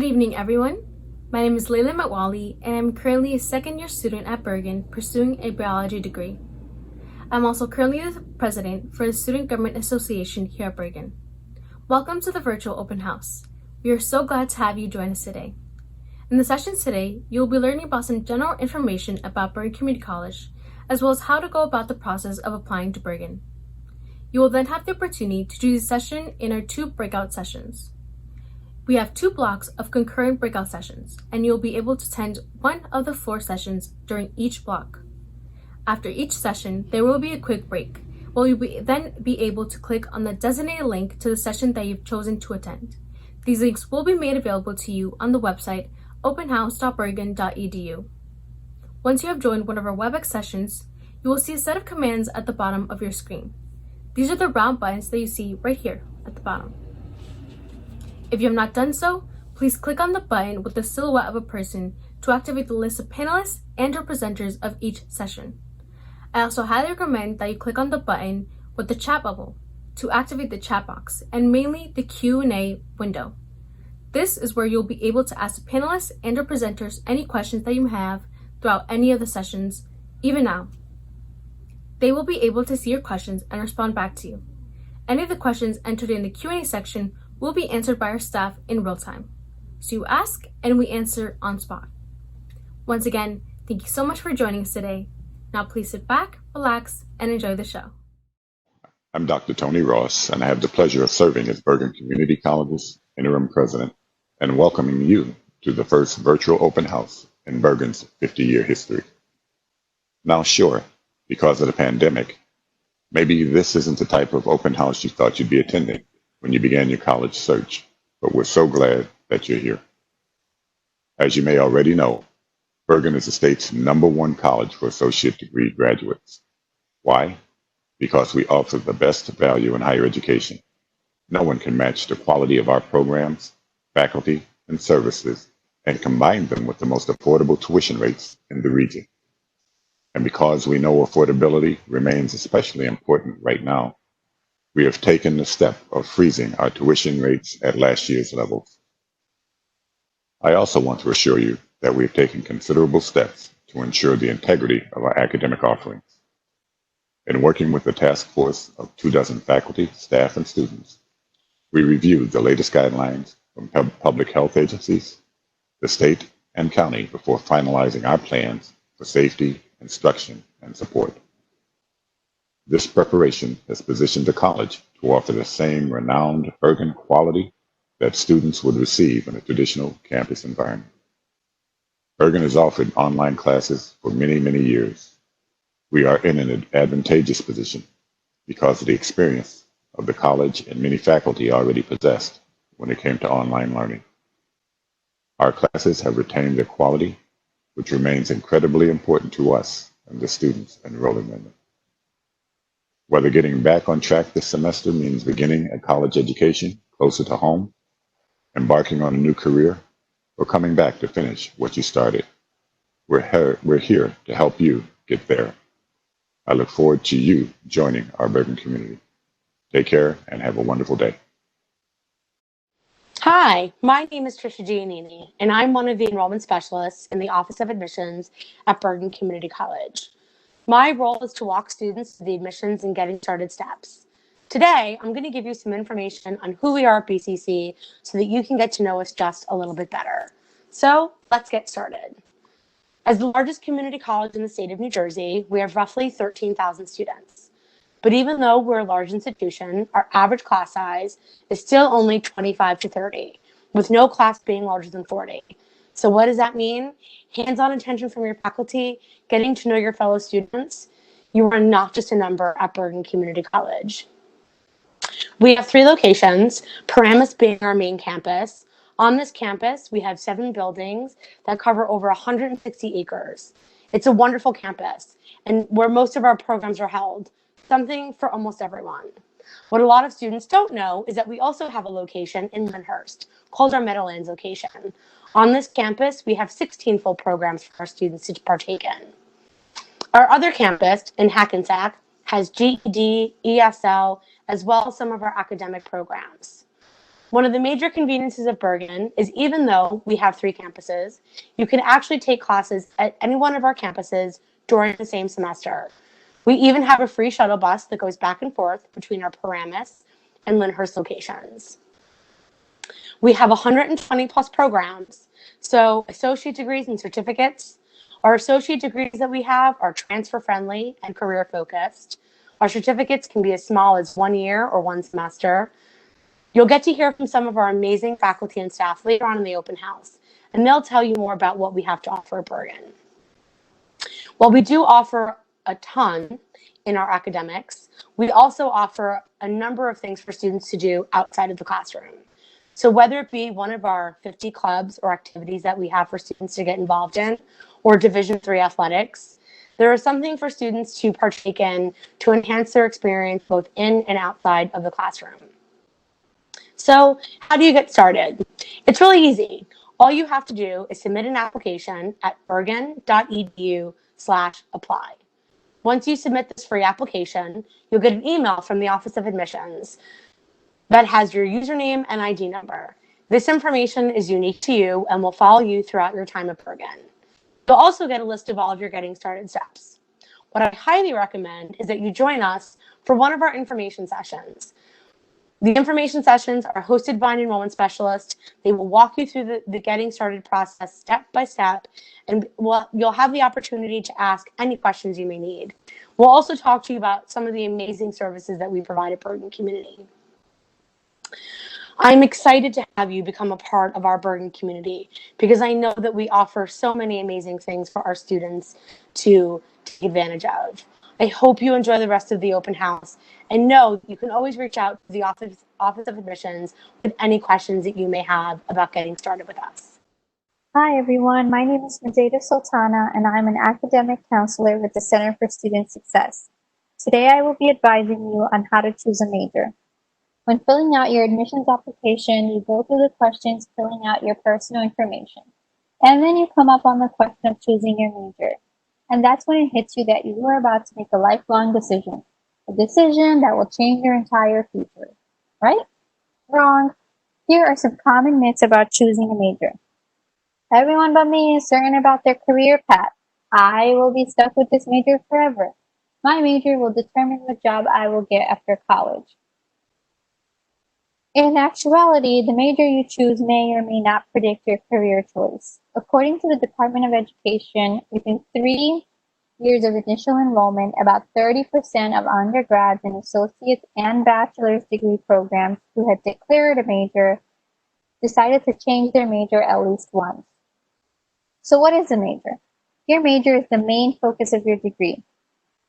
evening, everyone. My name is Layla Matwali, and I'm currently a second-year student at Bergen pursuing a biology degree. I'm also currently the president for the Student Government Association here at Bergen. Welcome to the virtual open house. We are so glad to have you join us today. In the sessions today, you will be learning about some general information about Bergen Community College, as well as how to go about the process of applying to Bergen. You will then have the opportunity to do the session in our 2 breakout sessions. We have 2 blocks of concurrent breakout sessions, and you'll be able to attend one of the 4 sessions during each block. After each session, there will be a quick break, where you'll then be able to click on the designated link to the session that you've chosen to attend. These links will be made available to you on the website openhouse.bergen.edu. Once you have joined one of our WebEx sessions, you will see a set of commands at the bottom of your screen. These are the round buttons that you see right here at the bottom. If you have not done so, please click on the button with the silhouette of a person to activate the list of panelists and/or presenters of each session. I also highly recommend that you click on the button with the chat bubble to activate the chat box and mainly the Q&A window. This is where you'll be able to ask the panelists and/or presenters any questions that you have throughout any of the sessions, even now. They will be able to see your questions and respond back to you. Any of the questions entered in the Q&A section will be answered by our staff in real time. So you ask and we answer on spot. Once again, thank you so much for joining us today. Now please sit back, relax, and enjoy the show. I'm Dr. Tony Ross, and I have the pleasure of serving as Bergen Community College's interim president and welcoming you to the first virtual open house in Bergen's 50-year history. Now, sure, because of the pandemic, maybe this isn't the type of open house you thought you'd be attending when you began your college search, but we're so glad that you're here. As you may already know, Bergen is the state's #1 college for associate degree graduates. Why? Because we offer the best value in higher education. No one can match the quality of our programs, faculty, and services, and combine them with the most affordable tuition rates in the region. And because we know affordability remains especially important right now, we have taken the step of freezing our tuition rates at last year's levels. I also want to assure you that we have taken considerable steps to ensure the integrity of our academic offerings. In working with a task force of 24 faculty, staff, and students, we reviewed the latest guidelines from public health agencies, the state, and county before finalizing our plans for safety, instruction, and support. This preparation has positioned the college to offer the same renowned Bergen quality that students would receive in a traditional campus environment. Bergen has offered online classes for many, many years. We are in an advantageous position because of the experience of the college and many faculty already possessed when it came to online learning. Our classes have retained their quality, which remains incredibly important to us and the students enrolling in them. Whether getting back on track this semester means beginning a college education closer to home, embarking on a new career, or coming back to finish what you started, we're here to help you get there. I look forward to you joining our Bergen community. Take care and have a wonderful day. Hi, my name is Trisha Giannini, and I'm one of the enrollment specialists in the Office of Admissions at Bergen Community College. My role is to walk students through the admissions and getting started steps. Today, I'm going to give you some information on who we are at BCC so that you can get to know us just a little bit better. So let's get started. As the largest community college in the state of New Jersey, we have roughly 13,000 students. But even though we're a large institution, our average class size is still only 25 to 30, with no class being larger than 40. So what does that mean? Hands-on attention from your faculty, getting to know your fellow students. You are not just a number at Bergen Community College. We have 3 locations, Paramus being our main campus. On this campus, we have 7 buildings that cover over 160 acres. It's a wonderful campus, and where most of our programs are held, something for almost everyone. What a lot of students don't know is that we also have a location in Lyndhurst called our Meadowlands location. On this campus, we have 16 full programs for our students to partake in. Our other campus in Hackensack has GED, ESL, as well as some of our academic programs. One of the major conveniences of Bergen is even though we have 3 campuses, you can actually take classes at any one of our campuses during the same semester. We even have a free shuttle bus that goes back and forth between our Paramus and Lyndhurst locations. We have 120 plus programs, so associate degrees and certificates. Our associate degrees that we have are transfer friendly and career focused. Our certificates can be as small as 1 year or 1 semester. You'll get to hear from some of our amazing faculty and staff later on in the open house, and they'll tell you more about what we have to offer at Bergen. While we do offer a ton in our academics, we also offer a number of things for students to do outside of the classroom. So whether it be one of our 50 clubs or activities that we have for students to get involved in, or Division III athletics, there is something for students to partake in to enhance their experience both in and outside of the classroom. So how do you get started? It's really easy. All you have to do is submit an application at bergen.edu/apply. Once you submit this free application, you'll get an email from the Office of Admissions that has your username and ID number. This information is unique to you and will follow you throughout your time at Bergen. You'll also get a list of all of your getting started steps. What I highly recommend is that you join us for one of our information sessions. The information sessions are hosted by an enrollment specialist. They will walk you through the getting started process step by step, and you'll have the opportunity to ask any questions you may need. We'll also talk to you about some of the amazing services that we provide at Bergen Community. I'm excited to have you become a part of our Bergen community because I know that we offer so many amazing things for our students to take advantage of. I hope you enjoy the rest of the open house and know you can always reach out to the Office of Admissions with any questions that you may have about getting started with us. Hi everyone, my name is Madeira Sultana and I'm an academic counselor with the Center for Student Success. Today I will be advising you on how to choose a major. When filling out your admissions application, you go through the questions filling out your personal information. And then you come up on the question of choosing your major. And that's when it hits you that you are about to make a lifelong decision. A decision that will change your entire future. Right? Wrong. Here are some common myths about choosing a major. Everyone but me is certain about their career path. I will be stuck with this major forever. My major will determine what job I will get after college. In actuality, the major you choose may or may not predict your career choice. According to the Department of Education, within 3 years of initial enrollment, about 30% of undergrads in associate and bachelor's degree programs who had declared a major decided to change their major at least once. So what is a major? Your major is the main focus of your degree.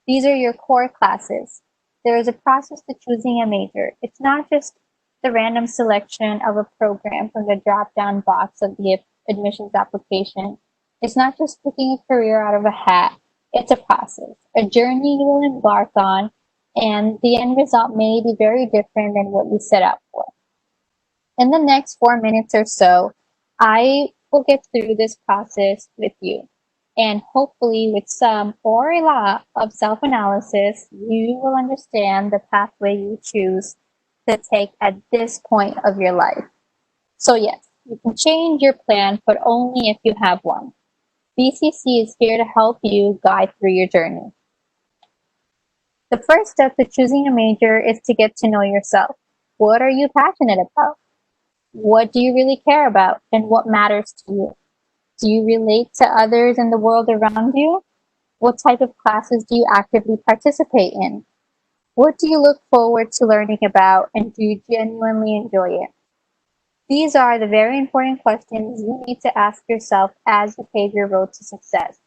These are your core classes. There is a process to choosing a major. It's not just the random selection of a program from the drop-down box of the admissions application. It's not just picking a career out of a hat. It's a process, a journey you will embark on, and the end result may be very different than what you set out for. In the next 4 minutes or so, I will get through this process with you. And hopefully with some or a lot of self-analysis, you will understand the pathway you choose to take at this point of your life. So yes, you can change your plan, but only if you have one. BCC is here to help you guide through your journey. The first step to choosing a major is to get to know yourself. What are you passionate about? What do you really care about? And what matters to you? Do you relate to others in the world around you? What type of classes do you actively participate in? What do you look forward to learning about, and do you genuinely enjoy it? These are the very important questions you need to ask yourself as you pave your road to success.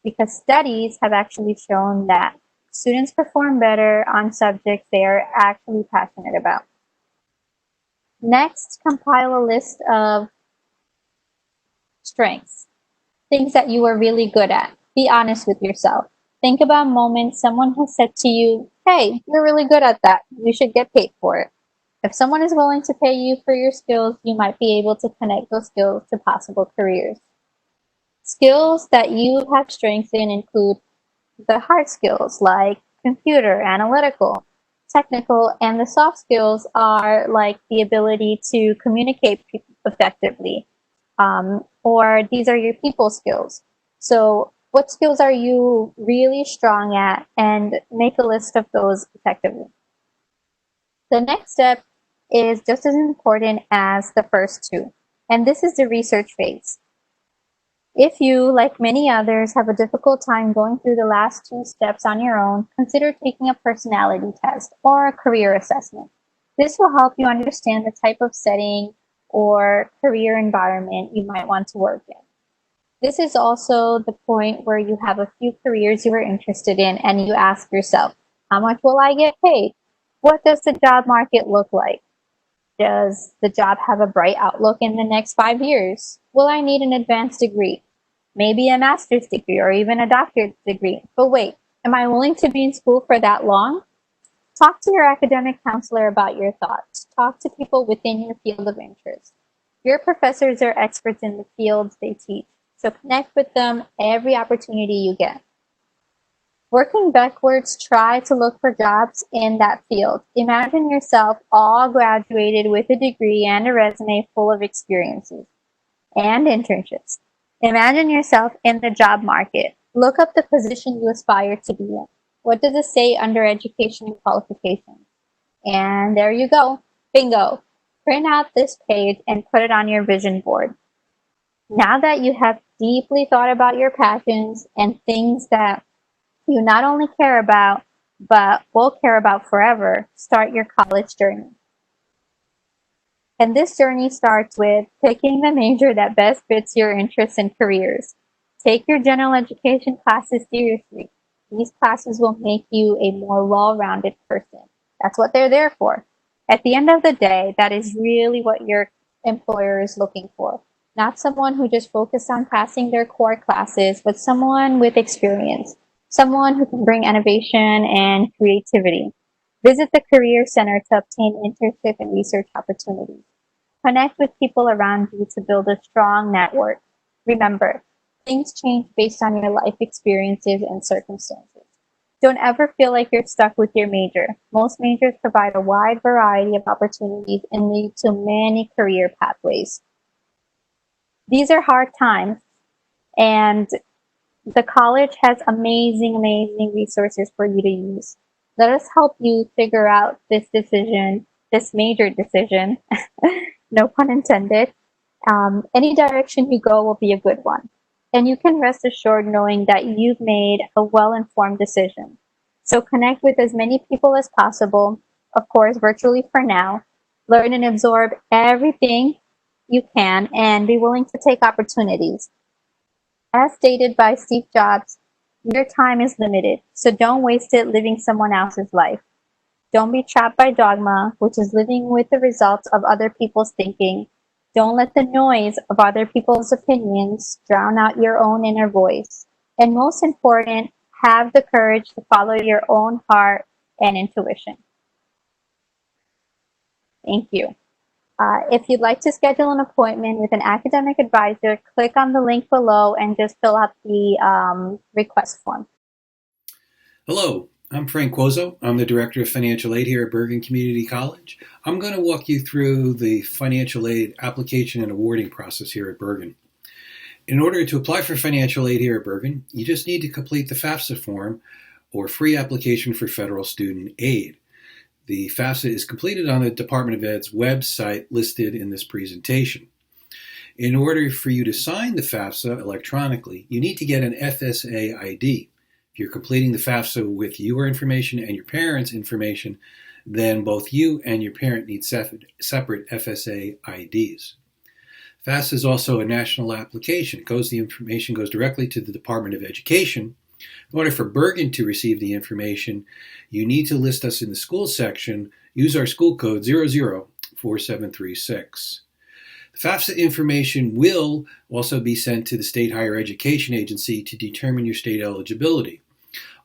Because studies have actually shown that students perform better on subjects they are actually passionate about. Next, compile a list of strengths, things that you are really good at. Be honest with yourself. Think about moments someone has said to you, hey, you're really good at that. You should get paid for it. If someone is willing to pay you for your skills, you might be able to connect those skills to possible careers. Skills that you have strengths in include the hard skills like computer, analytical, technical, and the soft skills are like the ability to communicate effectively, or these are your people skills. So what skills are you really strong at, and make a list of those effectively. The next step is just as important as the first two, and this is the research phase. If you, like many others, have a difficult time going through the last two steps on your own, consider taking a personality test or a career assessment. This will help you understand the type of setting or career environment you might want to work in. This is also the point where you have a few careers you are interested in and you ask yourself, how much will I get paid? What does the job market look like? Does the job have a bright outlook in the next 5 years? Will I need an advanced degree? Maybe a master's degree or even a doctorate degree. But wait, am I willing to be in school for that long? Talk to your academic counselor about your thoughts. Talk to people within your field of interest. Your professors are experts in the fields they teach, so connect with them every opportunity you get. Working backwards, try to look for jobs in that field. Imagine yourself all graduated with a degree and a resume full of experiences and internships. Imagine yourself in the job market. Look up the position you aspire to be in. What does it say under education and qualifications? And there you go. Bingo. Print out this page and put it on your vision board. Now that you have deeply thought about your passions and things that you not only care about, but will care about forever, start your college journey. And this journey starts with picking the major that best fits your interests and careers. Take your general education classes seriously. These classes will make you a more well-rounded person. That's what they're there for. At the end of the day, that is really what your employer is looking for. Not someone who just focused on passing their core classes, but someone with experience. Someone who can bring innovation and creativity. Visit the Career Center to obtain internship and research opportunities. Connect with people around you to build a strong network. Remember, things change based on your life experiences and circumstances. Don't ever feel like you're stuck with your major. Most majors provide a wide variety of opportunities and lead to many career pathways. These are hard times, and the college has amazing resources for you to use. Let us help you figure out this decision, this major decision, no pun intended. Any direction you go will be a good one. And you can rest assured knowing that you've made a well-informed decision. So connect with as many people as possible, of course, virtually for now. Learn and absorb everything you can and be willing to take opportunities. As stated by Steve Jobs, your time is limited, so don't waste it living someone else's life. Don't be trapped by dogma, which is living with the results of other people's thinking. Don't let the noise of other people's opinions drown out your own inner voice. And most important, have the courage to follow your own heart and intuition. Thank you. If you'd like to schedule an appointment with an academic advisor, click on the link below and just fill out the request form. Hello, I'm Frank Cuozzo. I'm the Director of Financial Aid here at Bergen Community College. I'm going to walk you through the financial aid application and awarding process here at Bergen. In order to apply for financial aid here at Bergen, you just need to complete the FAFSA form, or Free Application for Federal Student Aid. The FAFSA is completed on the Department of Ed's website listed in this presentation. In order for you to sign the FAFSA electronically, you need to get an FSA ID. If you're completing the FAFSA with your information and your parents' information, then both you and your parent need separate FSA IDs. FAFSA is also a national application. The information goes directly to the Department of Education. In order for Bergen to receive the information, you need to list us in the school section. Use our school code 004736. The FAFSA information will also be sent to the State Higher Education Agency to determine your state eligibility.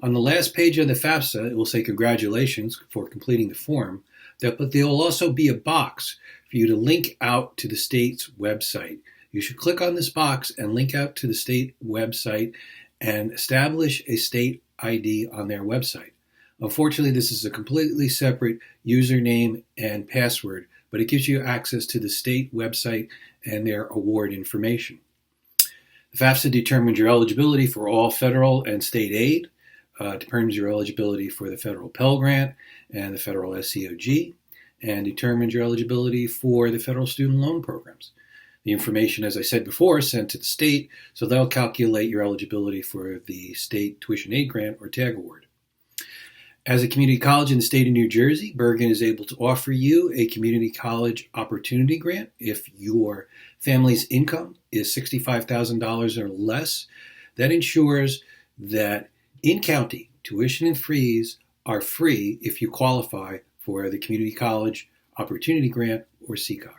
On the last page of the FAFSA, it will say congratulations for completing the form, but there will also be a box for you to link out to the state's website. You should click on this box and link out to the state website and establish a state ID on their website. Unfortunately, this is a completely separate username and password, but it gives you access to the state website and their award information. The FAFSA determines your eligibility for all federal and state aid, determines your eligibility for the federal Pell Grant and the federal SCOG, and determines your eligibility for the federal student loan programs. The information, as I said before, is sent to the state, so they'll calculate your eligibility for the state tuition aid grant or TAG award. As a community college in the state of New Jersey, Bergen is able to offer you a community college opportunity grant if your family's income is $65,000 or less. That ensures that in-county tuition and fees are free if you qualify for the community college opportunity grant or CCOG.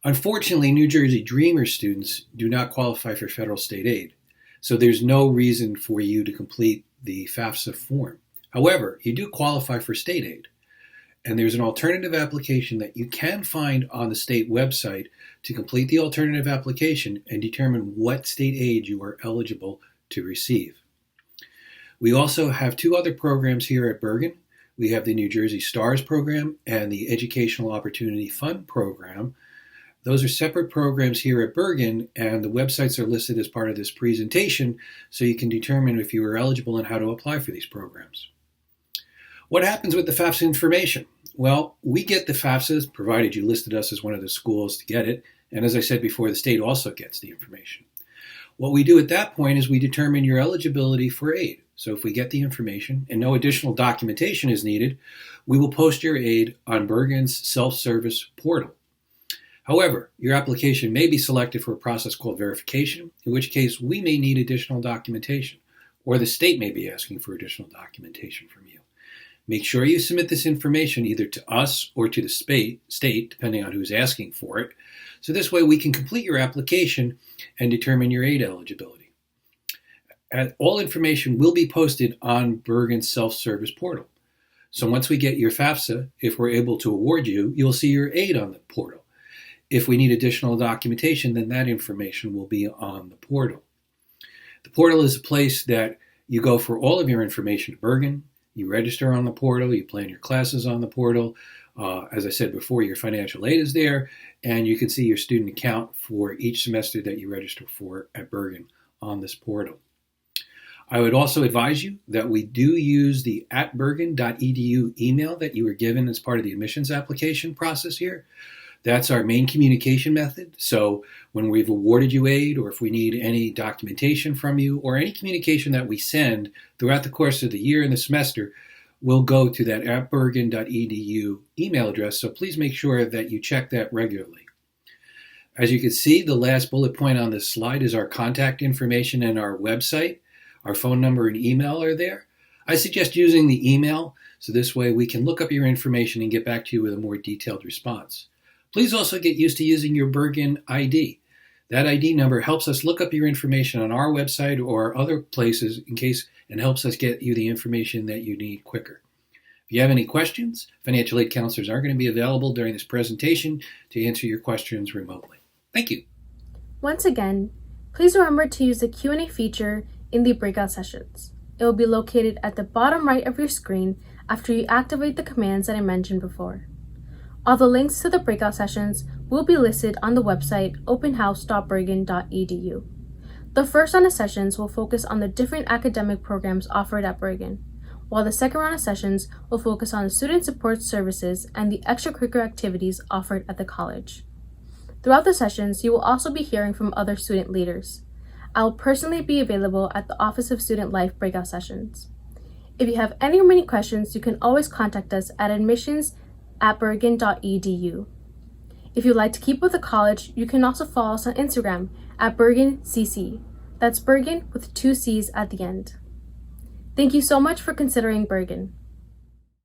Unfortunately, New Jersey Dreamer students do not qualify for federal state aid, so there's no reason for you to complete the FAFSA form. However, you do qualify for state aid, and there's an alternative application that you can find on the state website to complete the alternative application and determine what state aid you are eligible to receive. We also have two other programs here at Bergen. We have the New Jersey STARS program and the Educational Opportunity Fund program. Those are separate programs here at Bergen, and the websites are listed as part of this presentation so you can determine if you are eligible and how to apply for these programs. What happens with the FAFSA information? Well, we get the FAFSAs, provided you listed us as one of the schools to get it, and as I said before, the state also gets the information. What we do at that point is we determine your eligibility for aid. So if we get the information and no additional documentation is needed, we will post your aid on Bergen's self-service portal. However, your application may be selected for a process called verification, in which case we may need additional documentation, or the state may be asking for additional documentation from you. Make sure you submit this information either to us or to the state, depending on who's asking for it, so this way we can complete your application and determine your aid eligibility. All information will be posted on Bergen's self-service portal. So once we get your FAFSA, if we're able to award you, you'll see your aid on the portal. If we need additional documentation, then that information will be on the portal. The portal is a place that you go for all of your information at Bergen. You register on the portal, you plan your classes on the portal. As I said before, your financial aid is there, and you can see your student account for each semester that you register for at Bergen on this portal. I would also advise you that we do use the @bergen.edu email that you were given as part of the admissions application process here. That's our main communication method. So when we've awarded you aid, or if we need any documentation from you, or any communication that we send throughout the course of the year and the semester, we'll go to that @bergen.edu email address. So please make sure that you check that regularly. As you can see, the last bullet point on this slide is our contact information and our website. Our phone number and email are there. I suggest using the email, so this way we can look up your information and get back to you with a more detailed response. Please also get used to using your Bergen ID. That ID number helps us look up your information on our website or other places and helps us get you the information that you need quicker. If you have any questions, financial aid counselors are going to be available during this presentation to answer your questions remotely. Thank you. Once again, please remember to use the Q&A feature in the breakout sessions. It will be located at the bottom right of your screen after you activate the commands that I mentioned before. All the links to the breakout sessions will be listed on the website openhouse.bergen.edu. The first round of sessions will focus on the different academic programs offered at Bergen, while the second round of sessions will focus on the student support services and the extracurricular activities offered at the college. Throughout the sessions, you will also be hearing from other student leaders. I will personally be available at the Office of Student Life breakout sessions. If you have any remaining questions, you can always contact us at admissions@bergen.edu. If you'd like to keep with the college, you can also follow us on Instagram at BergenCC. That's Bergen with 2 C's at the end. Thank you so much for considering Bergen.